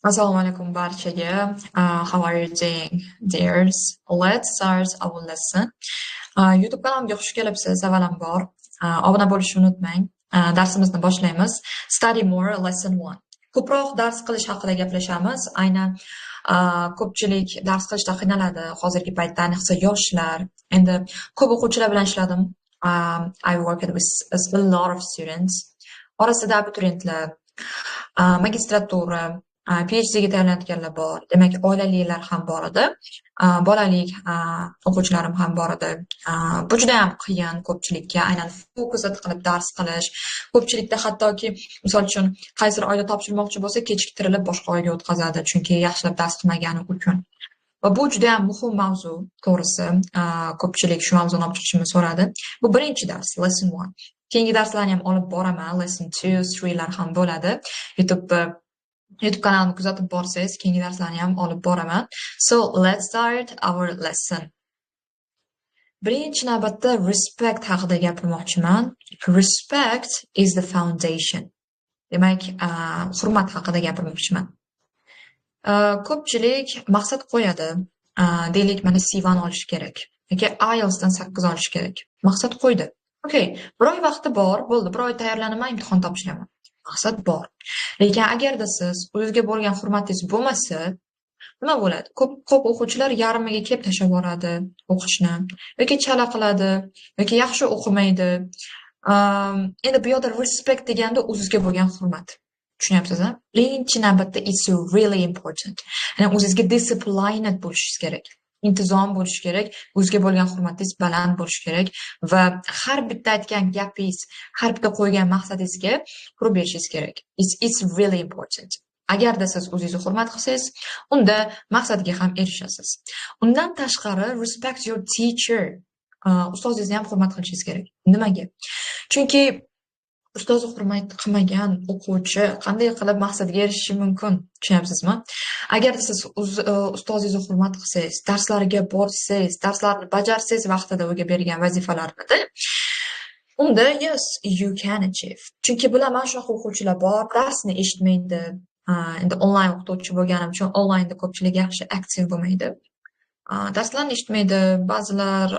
Assalomu alaykum barchaga. How are you doing, dears? Let's start our lesson. YouTube kanalimga xush kelibsiz. Avvalambor obuna bo'lishni unutmang. Darsimizni boshlaymiz. Study more lesson 1. Ko'proq dars qilish haqida gaplashamiz. Aynan ko'pchilik dars qilishda qiynaladi. Hozirgi paytda ayniqsa yoshlar. Endi ko'p o'quvchilar bilan ishladim. I worked with a lot of students. Orasida abituriyentlar, magistratura, PhDga tayyorlanayotganlar bor. Demak, oilalilar ham bor edi. Bolalik o'quvchilarim ham bor edi. Bu juda ham qiyin ko'pchilikka, aynan fokus qilib dars qilish. Ko'pchilikda hattoki, misol uchun, qaysidir oyda topshirmoqchi bo'lsa, kechiktirilib boshqa oyga o'tkazadi, chunki yaxshilab dars qilmagani uchun. Va bu juda ham muhim mavzu, to'g'risi. Ko'pchilik shu mavzuni olib chiqishimni so'radi. Bu birinchi dars, lesson 1. Keyingi darslarni ham olib boraman, lesson 2, 3 lar ham bo'ladi. YouTube kanalimni kuzatib borsangiz, keyingi darslarni ham olib boraman. So, let's start our lesson. Birinchi navbatda respect haqida gapirmoqchiman. Respect is the foundation. Demak, hurmat haqida gapirmoqchiman. Ko'pchilik maqsad qo'yadi. Deylik, mana C1 olish kerak yoki IELTS dan 8 olish kerak. Maqsad qo'ydi. Okay, bir oy vaqti bor, bo'ldi. Bir oy tayyorlanaman, imtihon topshiraman. Maqsad bor. Lekin agarda siz o'zingizga bo'lgan hurmatingiz bo'lmasa, nima bo'ladi? Ko'p o'quvchilar yarmiga kelib tashlab yuboradi o'qishni, yoki chala qiladi, yoki yaxshi o'qimaydi. Endi bu yerda respect deganda o'zingizga bo'lgan hurmat. Tushunyapsizmi? Birinchi navbatda it's really important. Ya'ni o'zingizga disciplined bo'lishingiz kerak. Intizom bo'lish kerak, o'zga bo'lgan hurmatingiz baland bo'lish kerak va har bitta aytgan gapingiz, har bitta qo'ygan maqsadingizga turib berishingiz kerak. It's really important. Agarda siz o'zingizni hurmat qilsangiz, unda maqsadga ham erishasiz. Undan tashqari respect your teacher. Ustozingizni ham hurmat qilishingiz kerak. Nimaga? Chunki ustozni hurmat qilmagan o'quvchi qanday qilib maqsadga erishishi mumkin? Tushunyapsizmi? Agar siz ustozingizni hurmat qilsangiz, darslariga borsangiz, darslarni bajarsangiz vaqtida o'ga bergan vazifalarni, unda yes, you can achieve. Chunki bilaman shunaqa o'quvchilar bor, darsni eshitmaydi. Endi onlayn o'qituvchi bo'lganim uchun onlaynda ko'pchilik yaxshi aktiv bo'lmaydi. Darslarni eshitmaydi, ba'zilar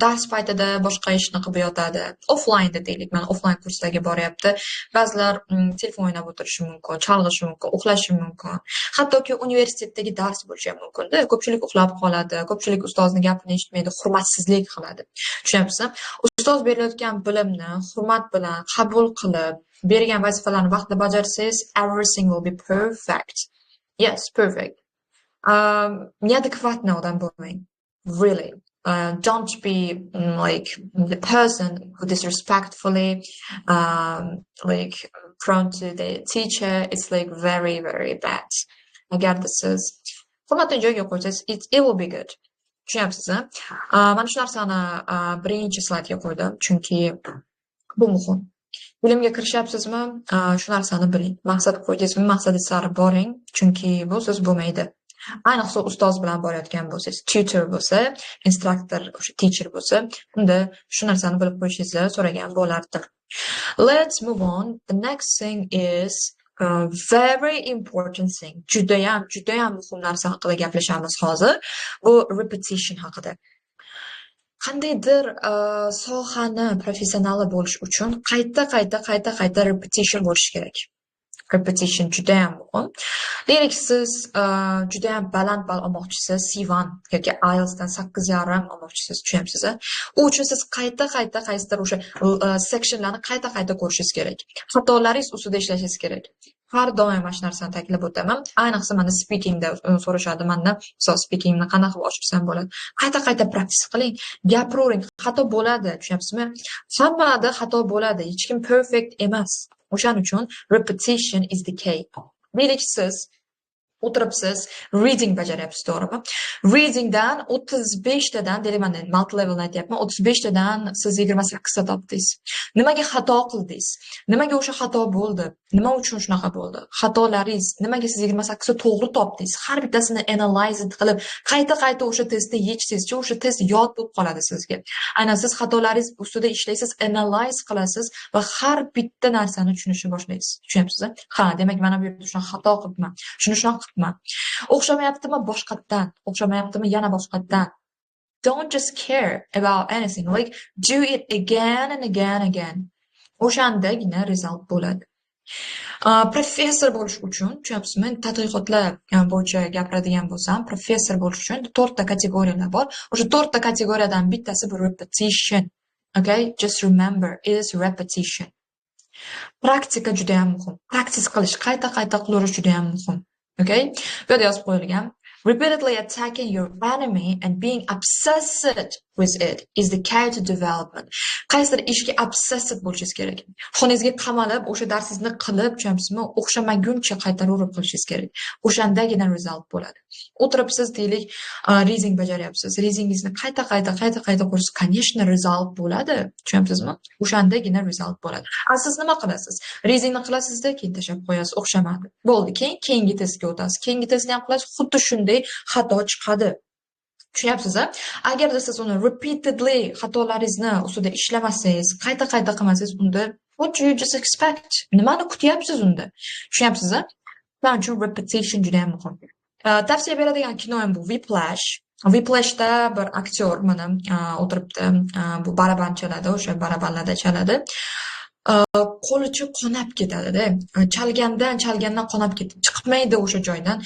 dars paytida boshqa ishni qilib yotadi. Offlaynda deylik, mana offlayn kurslarga boryapti. Ba'zilar telefon o'ynab o'tirishi mumkin, chalg'ishi mumkin, uxlashi mumkin. Hattoki universitetdagi dars bo'lishi ham mumkin-da. Ko'pchilik uxlab qoladi, ko'pchilik ustozning gapini eshitmaydi, hurmatsizlik qiladi. Tushunyapsizmi? Ustoz berayotgan bilimni hurmat bilan qabul qilib, bergan vazifalarni vaqtida bajarsangiz, everything will be perfect. Yes, perfect. Neadekvatni odam bo'lmang. Really. Don't be like the person who disrespectfully like prone to the teacher. It's like very, very bad. Agarda siz hurmatni joyiga qo'ysangiz, it will be good. Tushunyapsizmi? Mana shu narsani birinchi slaydga qo'ydim, chunki bu muhim. Bilimga kirishyapsizmi? Shu narsani biling. Maqsad qo'ydingizmi? Maqsadingiz sari boring, chunki bu siz bo'lmaydi. Ayniqsa ustoz bilan borayotgan bo'lsangiz, tutor bo'lsa, instructor, o'sha teacher bo'lsa, unda shu narsani bilib qo'yishingizni so'ragan bo'lardim. Let's move on. The next thing is very important thing. Judayam muhim narsa haqida gaplashamiz hozir. Bu repetition haqida. Qandaydir sohani professionali bo'lish uchun qayta repetition bo'lish kerak. Repetition juda ham muhim. Deylik, siz juda ham baland ball olmoqchisiz, C1 yoki IELTS dan 8.5 olmoqchisiz, tushunyapsizmi? U uchun siz qaysidir o'sha sectionlarni qayta ko'rishingiz kerak. Xatolaringiz ustida ishlashingiz kerak. Har doim mana shu narsani ta'kidlab o'taman. Ayniqsa mana speakingda so'rashadi mendan, misol speakingni qanaqa qilib oshirsam bo'ladi. Qayta practice qiling, gapiravering. Xato bo'ladi, tushunyapsizmi? Hammada xato bo'ladi. Hech kim perfect emas. O'shaning uchun repetition is the key. Deylik, siz o'tiribsiz, reading bajaryapsiz, to'g'rimi? Readingdan 35 tadan, deylik, men multi levelni aytyapman, 35 tadan siz 28 ta topdingiz. Nimaga xato qildingiz? Nimaga o'sha xato bo'ldi? Nima uchun shunaqa bo'ldi? Xatolaringiz nimaga siz 28 ta to'g'ri topdingiz? Har bittasini analyze qilib, qayta o'sha testni yechsangizchi, o'sha test yod bo'lib qoladi sizga. Aynan siz xatolaringiz ustida ishlaysiz, analyze qilasiz va har bitta narsani tushunishni boshlaysiz. Tushunyapsizmi? Ha, demak mana bu yerda shunaqa xato qilibman. Shuni shunaqa qilibman. O'xshamayaptimi boshqatdan? O'xshamayaptimi yana boshqatdan? Don't just care about anything. Like, do it again and again. O'shandagina result bo'ladi. Professor bo'lish uchun, tushunyapsizmi? Tadqiqotlar bo'yicha gapiradigan bo'lsam, professor bo'lish uchun 4 ta kategoriyalar bor. O'sha 4 ta kategoriyadan bittasi bu repetition. Okay? Just remember, it is repetition. Praktika juda ham muhim. Practice qilish, qayta qilirish juda ham muhim. Okay? Bu yerda yozib qo'yilgan. Repeatedly attacking your enemy and being obsessed with it is the key to development. Qaysidir ishga obsessed bo'lishingiz kerak. Xonangizga qamalib, o'sha darsingizni qilib, tushunasizmi? O'xshamaguncha qaytaruv qilishingiz kerak. O'shandagina result bo'ladi. O'tiribsiz, deylik, reading bajaryapsiz. Readingizni qayta qilsangiz, конечно, result bo'ladi. Tushunasizmi? O'shandagina result bo'ladi. Siz nima qilasiz? Readingni qilasizda, keyin tashlab qo'yasiz, o'xshamadi. Bo'ldi, keyingi testga o'tasiz. Keyingi testni ham qilasiz, xuddi shunday xato chiqadi. Tushunyapsiz-a? Agarda siz uni repeatedly xatolaringizni ustida ishlamasangiz, qayta qilmasangiz, unda what do you just expect? Nimani kutyapsiz unda? Tushunyapsiz-a? Shuning uchun repetition juda ham muhim. Tavsiya beradigan kino ham bu Whiplash. Whiplashda bir aktyor mana o'tiribdi, bu baraban chaladi, o'sha barabanlarda chaladi. Qo'lichi qonab ketadi-da. Chalgandan qonab ketib chiqmaydi o'sha joydan,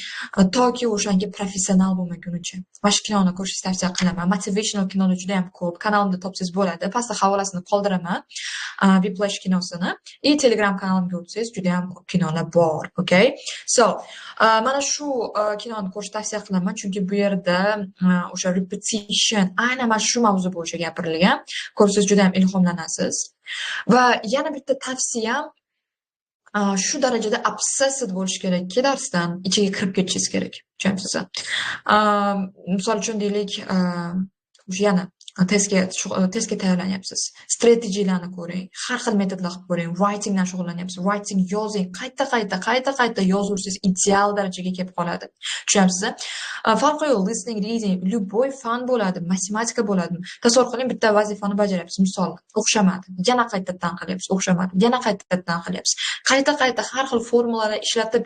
toki o'shanga professional bo'lmagunicha. Mana shu kinoni ko'rishni tavsiya qilaman. Motivational kinolar juda ham ko'p. Kanalimda topsangiz bo'ladi. Pastda havolasini qoldiraman. Whiplash kinosini. Telegram kanalimga o'tsangiz juda ham ko'p kinolar bor, okay? So, mana shu kinoni ko'rishni tavsiya qilaman, chunki bu yerda o'sha repetition, aynan mana shu mavzu bo'yicha gapirilgan. Ko'rsangiz juda ham ilhomlanasiz. Va yana bitta tavsiyam, shu darajada obsessed bo'lish kerakki, darsdan ichiga kirib ketishingiz kerak. Tushunasizmi? Misol uchun deylik, yana testga tayyorlanyapsiz. Strategiyalarni ko'ring, har xil metodlar qilib ko'ring, writingdan shug'ullanyapsiz. Writing yozing, qayta yozursiz, ideal darajaga kelib qoladi. Tushunasizmi? Farqi yo'q, listening, reading, любой fan bo'ladi, matematika bo'ladimi? Tasavvur qiling, bitta vazifani bajaryapsiz, misol, o'xshamadi. Yana qaytadan qilyapsiz, o'xshamadi. Yana qaytadan qilyapsiz. Qayta har xil formulalarni ishlatib,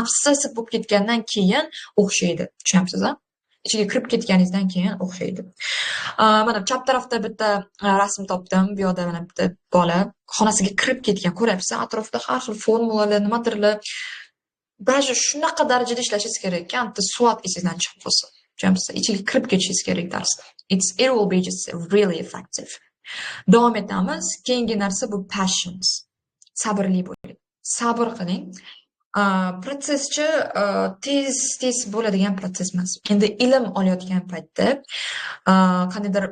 obsessiv bo'lib ketgandan keyin o'xshaydi. Tushunasizmi? Ichiga kirib ketganingizdan keyin o'xshaydi. Mana chap tarafda bitta rasm topdim. Bu yerda mana bitta bola xonasiga kirib ketgan. Ko'ryapsiz, atrofda har xil formulalar, nimadirlar. Даже shunaqa darajada ishlashingiz kerakki, anta SWOT esingizdan chiqib qolsin. Tushunasizmi? Ichiga kirib ketishingiz kerak darsda. It will be just really effective. Davom etamiz. Keyingi narsa bu patience. Sabrli bo'ling. Sabr qiling. Protseschi tez bo'ladigan proses emas. Endi ilm olayotgan paytda, qaniydir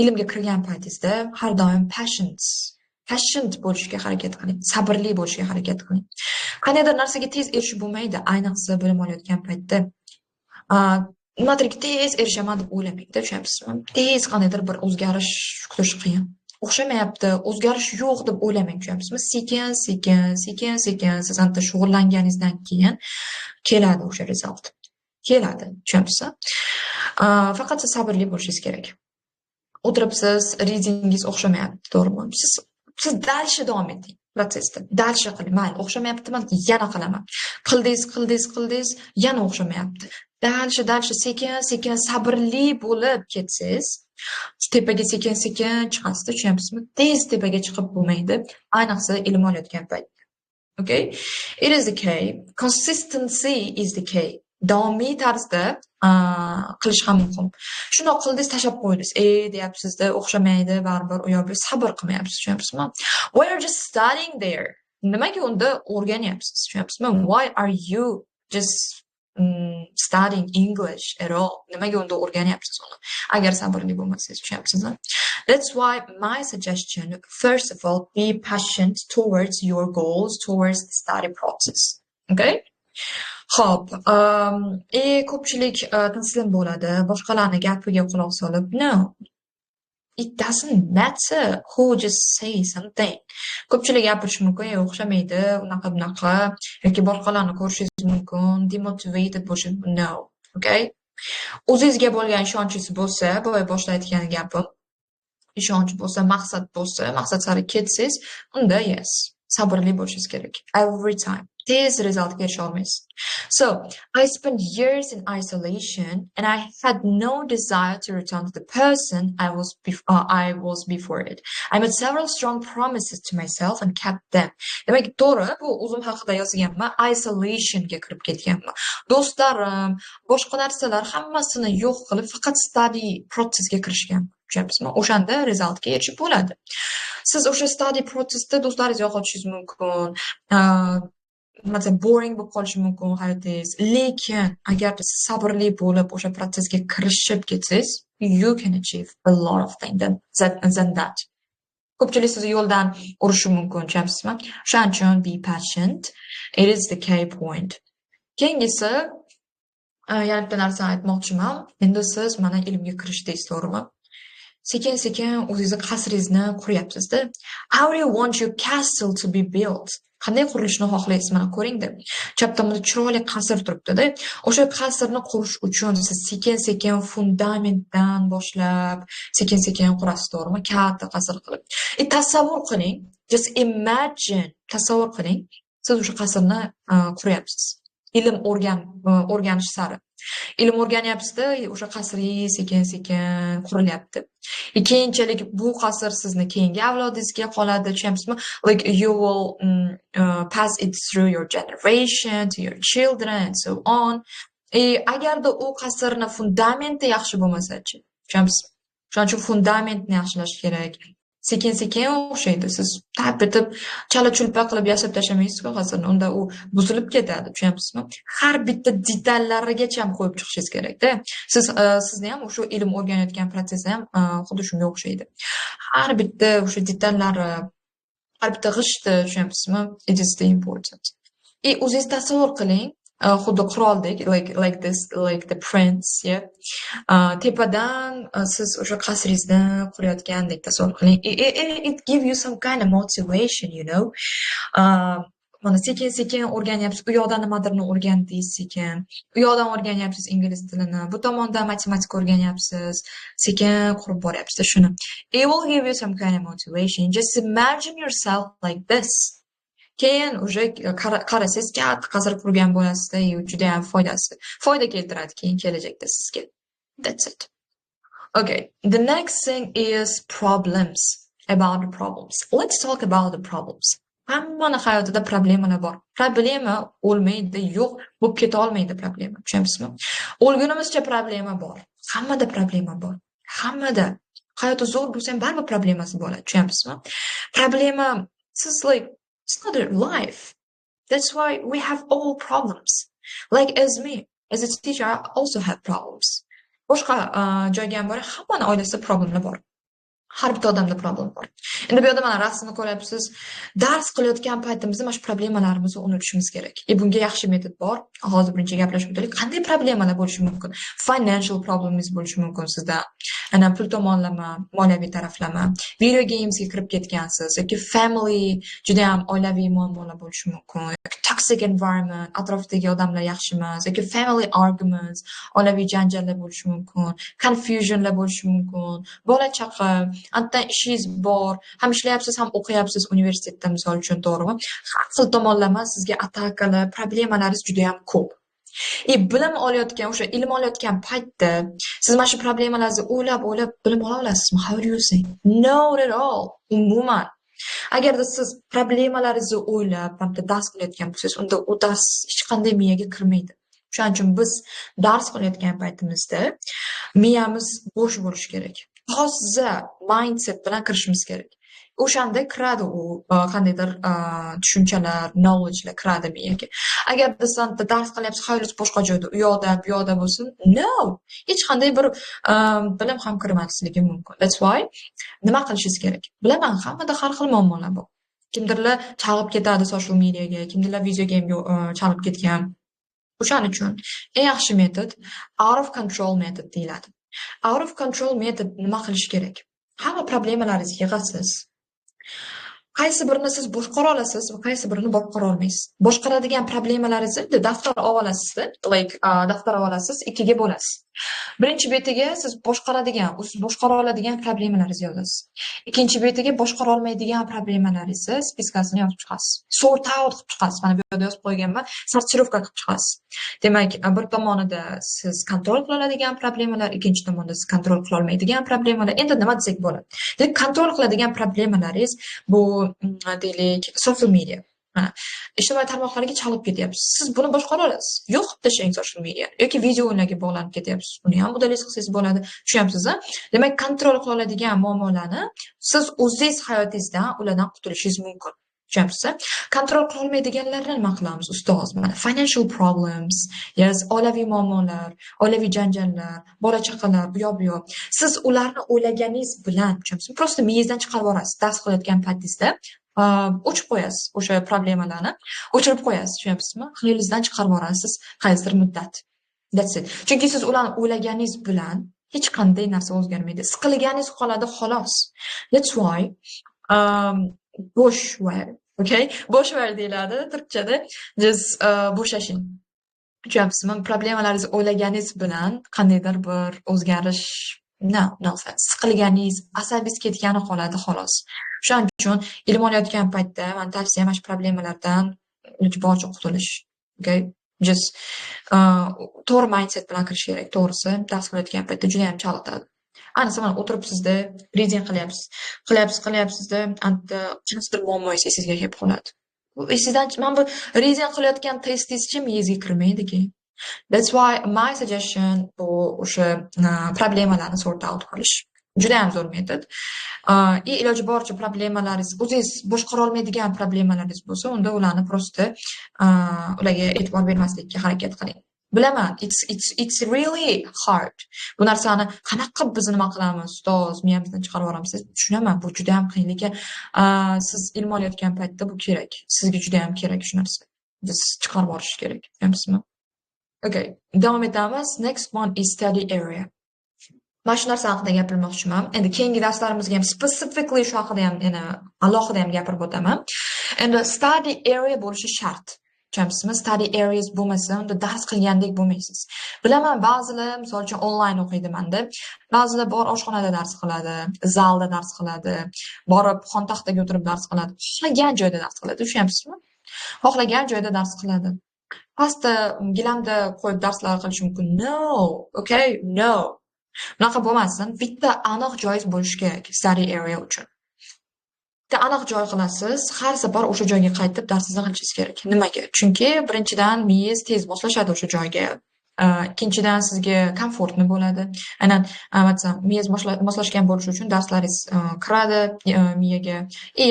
ilmga kirgan paytingizda har doim patient bo'lishga harakat qiling, sabrli bo'lishga harakat qiling. Qaniydir narsaga tez erishib bo'lmaydi, ayniqsa bilim olayotgan paytda. Nimadirga tez erishaman deb o'ylamangda, tushunasizmi? Tez qaniydir bir o'zgarish kutish qiyin. O'xshamayapti, o'zgarish yo'q deb o'ylamang, tushunasizmi? Sekin siz anta shug'ullanganingizdan keyin keladi o'sha result. Keladi, tushunasizmi? Faqat siz sabrli bo'lishingiz kerak. O'tiribsiz, readingingiz o'xshamayapti, to'g'rimi? Siz dalshi davom eting protsesda. Dalshi qiling. Mayli, o'xshamayaptimi? Yana qilaman. Qildingiz, yana o'xshamayapti. Dalshi sekin sabrli bo'lib ketsangiz, tepaga sekin chiqasiz, tushunasizmi? Tez tepaga chiqib bo'lmaydi, ayniqsa ilm olayotgan paytda. Okay? It is the key. Consistency is the key. Davomiy tarzda qilish ham muhim. Shundoq qildingiz, tashlab qo'ydingiz. Deyapsiz-da, o'xshamaydi, baribir u yoqda sabr qilmayapsiz, tushunasizmi? Why are you just studying there? Nimaga unda o'rganyapsiz, tushunasizmi? Why are you just studying English at all? Nimaga unda o'rganyapsiz uni? Agar sabrli bo'lmasangiz, tushunasizmi? That's why my suggestion, first of all, be patient towards your goals, towards the study process. Okay? Xo'p, ko'pchilik taslim bo'ladi, boshqalarning gapiga quloq solib, no, it doesn't matter who just say something. Ko'pchilik gapirishi mumkin, o'xshamaydi, unaqa yoki boshqalarni ko'rishingiz mumkin, demotivated bo'lishingiz mumkin. No, okay? O'zingizga bo'lgan ishonchingiz bo'lsa, boshida aytgan gapim, ishonch bo'lsa, maqsad sari ketsangiz, unda yes, sabrli bo'lishingiz kerak. Every time. Tez resultga erisha olmaysiz. So, I spent years in isolation and I had no desire to return to the person I was before it. I made several strong promises to myself and kept them. Demak, to'g'ri, bu o'zim haqida yozganman, isolationga kirib ketganman. Do'stlarim, boshqa narsalar hammasini yo'q qilib, faqat study processga kirishganman. Tushunayapsizmi? O'shanda resultga erishib bo'ladi. Siz o'sha study processda do'stlaringiz yo'qotishingiz mumkin, masalan boring bo'lib qolishi mumkin hayotingiz, lekin agar siz sabrli bo'lib o'sha protsesga kirishib ketsangiz, you can achieve a lot of things than that. Ko'pchilik sizni yo'ldan urishi mumkin, tushunayapsizmi? Shuning uchun be patient. It is the key point. Keyingisi yana bitta narsa aytmoqchiman. Endi siz mana ilmga kirishdingiz, to'g'rimi? Sekin-sekin o'zingizni qasringizni quryapsiz-da. How do you want your castle to be built? Qanday qurilishni xohlaysiz? Mana ko'ring-da. Chap tomonda chiroyli qasr turibdi-da. O'sha qasrni qurish uchun siz sekin-sekin fundamentdan boshlab, sekin-sekin qurasiz, to'g'rimi? Katta qasr qilib. Tasavvur qiling, just imagine, tasavvur qiling, siz o'sha qasrni quryapsiz. Ilm o'rganish sari. Ilm o'rganyapsiz-da, o'sha qasringiz sekin-sekin qurilyapti. Keyinchalik bu qasr sizni keyingi avlodingizga qoladi, tushunayapsizmi? Like you will pass it through your generation, to your children and so on. Agarda u qasrni fundamenti yaxshi bo'lmasa-chi? Tushunayapsizmi? Shuning uchun fundamentni yaxshilash kerak. Sekin-sekin o'xshaydi. Siz tap etib, chala-chulpa qilib yasab tashlamaysiz-ku qasrni. Unda u buzilib ketadi, tushunayapsizmi? Har bitta detallarigacha ham qo'yib chiqishingiz kerak-da. Sizni ham o'sha ilm o'rganayotgan protsessi ham xuddi shunga o'xshaydi. Har bitta o'sha detallari, har bitta g'ishti, tushunayapsizmi? It is the important. O'zingiz tasavvur qiling, xuddi qiroldek, like this, like the prince, yeah. Tepadan siz o'sha qasringizni qurayotgandek tasavvur qiling. It give you some kind of motivation, you know. Mana sekin-sekin o'rganyapsiz, u yoqdan nimadirni o'rgandingiz sekin. U yoqdan o'rganyapsiz ingliz tilini, bu tomondan matematika o'rganyapsiz, sekin qurib boryapsiz shuni. It will give you some kind of motivation. Just imagine yourself like this. Keyin o'sha qarasangiz, katta qasr qurgan bo'lasizda, juda ham foyda keltiradi keyin kelajakda sizga. That's it. Okay, the next thing is problems. About the problems. Let's talk about the problems. Hammani hayotida problemalar bor. Problema o'lmaydi, yo'q, bo'lib keta olmaydi problema. Tushunayapsizmi? O'lgunimizcha problema bor. Hammada problema bor. Hammada. Hayoti zo'r bo'lsa ham baribir problemasi bo'ladi. Tushunayapsizmi? Problema, siz like it's not a life. That's why we have all problems. Like as me, as a teacher, I also have problems. Boshqa joyga ham bor, hammaning oilasida problemlar bor. Har bitta odamda problem bor. Endi bu yerda mana rasmni ko'ryapsiz. Dars qilayotgan paytimizda mana shu problemalarimizni unutishimiz kerak. Bunga yaxshi metod bor. Hozir birinchi gaplashib o'taylik. Qanday problemalar bo'lishi mumkin? Financial problems bo'lishi mumkin sizda. Ana pul tomonlama, moliyaviy taraflama, video gamesga kirib ketgansiz yoki family juda ham oilaviy muammolar bo'lishi mumkin. Toxic environment, atrofdagi odamlar yaxshi emas yoki family arguments, oilaviy janjallar bo'lishi mumkin, confusionlar bo'lishi mumkin, bola chaqa, anta ishingiz bor, ham ishlayapsiz, ham o'qiyapsiz universitetda misol uchun, to'g'rimi? Har xil tomonlama sizga attakalar, problemalaringiz juda ham ko'p. Bilim olayotgan, o'sha ilm olayotgan paytda siz mana shu problemalarni o'ylab bilim ola olasizmi? How do you say? Not at all. Umuman. Agarda siz problemalaringizni o'ylab, dars qilayotgan bo'lsangiz, unda u dars hech qanday miyaga kirmaydi. Shuning uchun biz dars qilayotgan paytimizda miyamiz bo'sh bo'lishi kerak. Toza mindset bilan kirishimiz kerak. O'shanda kiradi u qandaydir tushunchalar, knowledgelar kiradi miyaga. Agar siz dars qilyapsiz, xayolingiz boshqa joyda, u yoqda bo'lsin, no, hech qanday bir bilim ham kirmasligi mumkin. That's why nima qilishingiz kerak? Bilaman, hammada har xil muammolar bor. Kimdirlar chalg'ib ketadi social mediaga, kimdirlar video gamega chalg'ib ketgan. O'shaning uchun eng yaxshi metod out of control metod deyiladi. Out of control metod nima qilish kerak? Hamma problemalaringizni yig'asiz. Qaysi birini siz boshqara olasiz va qaysi birini boshqara olmaysiz. Boshqaradigan problemalaringizni daftar olib olasiz, daftar olib olasiz, ikkiga bo'lasiz. Birinchi betiga siz boshqaradigan, siz boshqara oladigan problemalaringizni yozasiz. Ikkinchi betiga boshqara olmaydigan problemalaringizni spiskasini yozib chiqasiz. Sort out qilib chiqasiz. Mana bu yerda yozib qo'yganman. Sortirovka qilib chiqasiz. Demak, bir tomonida siz kontrol qila oladigan problemalar, ikkinchi tomonda siz kontrol qila olmaydigan problemalar. Endi nima desak bo'ladi? Demak, kontrol qiladigan problemalaringiz bu deylik social media. Ijtimoiy tarmoqlarga chalib ketyapsiz. Siz buni boshqara olasiz. Yo'q qilib tashlang social media yoki video o'yinlarga bog'lanib ketyapsiz. Buni ham uddalaysiz qilsangiz bo'ladi. Tushunyapsizmi? Demak, kontrol qila oladigan muammolarni siz o'zingiz hayotingizdan ulardan qutulishingiz mumkin. Tushunyapsiz? Kontrol qila olmaydiganlarni nima qilamiz, ustoz? Mana financial problems, yes, oilaviy muammolar, oilaviy janjallar, bola chaqalar, bu yoq. Siz ularni o'ylaganingiz bilan, tushunyapsizmi? Prosta miyangizdan chiqarib yuborasiz. Dars qilayotgan paytingizda o'chib qo'yasiz o'sha problemalarni, o'chirib qo'yasiz, tushunyapsizmi? Xayolingizdan chiqarib yuborasiz qaysidir muddat. That's it. Chunki siz ularni o'ylaganingiz bilan hech qanday narsa o'zgarmaydi. Siqilganingiz qoladi xolos. That's why bo'sh var, okay? Bo'sh var deyiladi turkchada. Just bo'shashing. Tushunyapsizmi? Problemalaringizni o'ylaganingiz bilan qandaydir bir o'zgarish siqilganingiz, asabingiz ketgani qoladi xolos. Shuning uchun ilm olayotgan paytda men tavsiyam mana shu problemalardan iloji boricha qutulish. Okay? Just to'g'ri mindset bilan kirish kerak, to'g'risi. Dars qilayotgan paytda juda ham chalg'itadi. Ayniqsa mana o'tiribsizda, reading qilyapsizda, anta qanaqadir muammo esingizga kelib qoladi. Esingizdan men bu reading qilayotgan testingizchi miyangizga kirmaydi-ki. That's why my suggestion bu o'sha problemalarni sort out qilish. Juda ham zo'r metod. Iloji boricha problemalaringiz, o'zingiz boshqara olmaydigan problemalaringiz bo'lsa, unda ularni prosta ularga e'tibor bermaslikka harakat qiling. Bilaman, it's really hard. Bu narsani qanaqa biz nima qilamiz, ustoz, miyamizdan chiqarib yuboramiz. Tushunaman, bu juda ham qiyin, lekin siz ilm olayotgan paytda bu kerak. Sizga juda ham kerak shu narsa. Biz chiqarib yuborish kerak, bilamsizmi? Okay, davom etamiz. Next one is study area. Mana shu narsa haqida gapirmoqchiman. Endi keyingi darslarimizga ham specifically shu haqida ham yana alohida ham gapirib o'taman. Endi study area bo'lishi shart. Tushunasizmi? Study areas bo'lmasa, unda dars qilgandek bo'lmaysiz. Bilaman, ba'zilar, misol uchun onlayn o'qiydi menda. Ba'zilar bor oshxonada dars qiladi, zalda dars qiladi, borib xontaxtaga o'tirib dars qiladi, xohlagan joyda dars qiladi. Tushunasizmi? Xohlagan joyda dars qiladi. Pastda gilamda qo'yib darslar qilish mumkin. No, okay, no. Bunaqa bo'lmasdan, bitta aniq joyingiz bo'lishi kerak study area uchun. Bitta aniq joy qilasiz, har safar o'sha joyga qaytib darsingizni qilishingiz kerak. Nimaga? Chunki birinchidan miyangiz tez moslashadi o'sha joyga. Ikkinchidan sizga komfortli bo'ladi. Aynan masalan, miyangiz moslashgan bo'lishi uchun darslaringiz kiradi miyaga,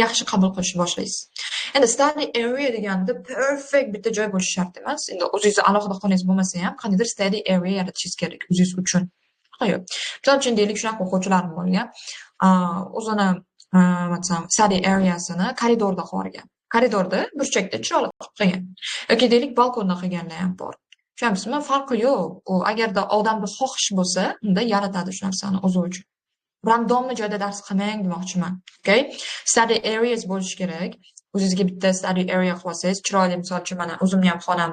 yaxshi qabul qilishni boshlaysiz. Endi study area deganda perfect bitta joy bo'lishi shart emas. Endi o'zingiz alohida xoningiz bo'lmasa ham, qandaydir study area yaratishingiz kerak o'zingiz uchun. Yo'q. Misol uchun deylik, shunaqa o'quvchilarim bo'lgan. O'zini masalan, study areasini koridorda qilgan. Koridorda burchakda chiroyli qilib qilgan. Yoki deylik, balkonda qilganlar ham bor. Tushunamizmi? Farqi yo'q. U agarda odamda xohish bo'lsa, unda yaratadi shu narsani o'zi uchun. Randomli joyda dars qilmang demoqchiman. Okay? Study areas bo'lishi kerak. O'zingizga bitta study area qilib olsangiz, chiroyli, misol uchun mana o'zimni ham xonam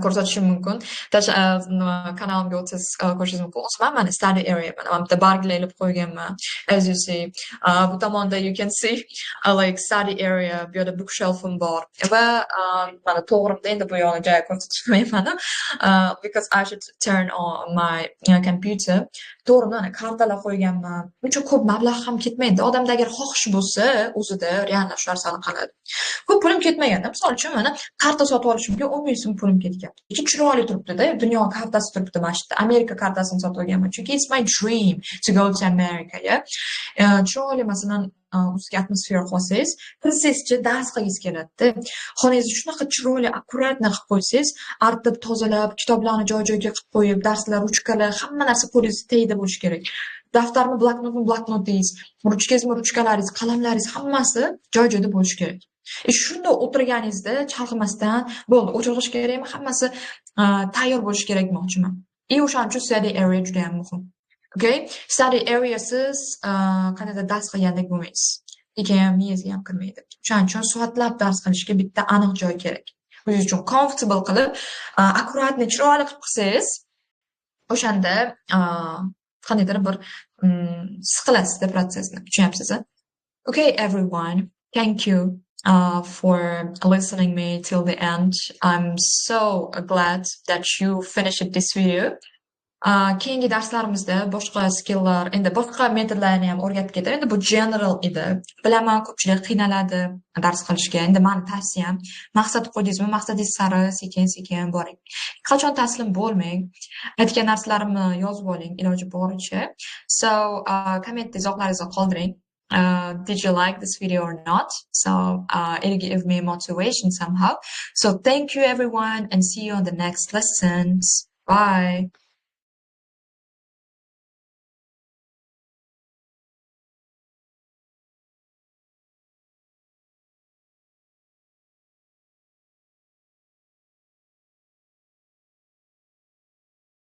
ko'rsatishim mumkin. Kanalimga o'tsangiz ko'rishingiz mumkin. O'sman mana study area, mana bitta barglar ilib qo'yganman. As you see, bu tomonda you can see like study area, bu yerda bookshelfim bor. Va mana to'g'rimda endi bu yoqni joy ko'rsatishmayman, because I should turn on my computer. To'g'rimda mana kartalar qo'yganman. Uncha ko'p mablag' ham ketmaydi. Odamda agar xohish bo'lsa, o'zida real shu narsani qiladi. Ko'p pulim ketmaganda, misol uchun mana karta sotib olishimga 10 ming so'm pulim ketgan. Chiroyli turibdi-da, dunyo kartasi turibdi mana shu yerda. Amerika kartasini sotib olganman. Chunki it's my dream to go to America, yeah. Chiroyli masalan, o'ziga atmosfera qo'ysangiz, kirsangizchi dars qilgingiz keladi. Xonangizni shunaqa chiroyli, akkuratni qilib qo'ysangiz, artib, tozalab, kitoblarni joy-joyiga qilib qo'yib, darslar, ruchkalar, hamma narsa qo'lingizda tayida bo'lishi kerak. Daftarmi, bloknotingiz, ruchkangizmi, ruchkalaringiz, qalamlaringiz hammasi joy-joyida bo'lishi kerak. Shunda o'tirganingizda chalg'imasdan, bo'ldi, o'chirg'ish kerakmi, hammasi tayyor bo'lishi kerak demoqchiman. O'shaning uchun study area juda ham muhim. Okay? Study areasiz qanaqadir dars qilgandek bo'lmaysiz. Lekin ham miyangizga ham kirmaydi. O'shaning uchun soatlab dars qilishga bitta aniq joy kerak. O'zingiz uchun comfortable qilib, akkuratni chiroyli qilib qilsangiz, o'shanda qandaydir bir siqilasizda protsessni. Tushunyapsiz-a? Okay, everyone. Thank you for listening me till the end. I'm so glad that you finished this video. Keyingi darslarimizda boshqa skilllar, endi boshqa metodlarni ham o'rgatib ketadi. Endi bu general edi. Bilaman, ko'pchilik qiynaladi dars qilishga. Endi meni tavsiyam, maqsad qo'ydingizmi, maqsadingiz sari sekin-sekin boring. Qachon taslim bo'lmang. Aytgan narsalarimni yozib oling iloji boricha. So, kommentda izohlaringizni qoldiring. Did you like this video or not? So it'll give me motivation somehow. So thank you everyone and see you on the next lessons. Bye.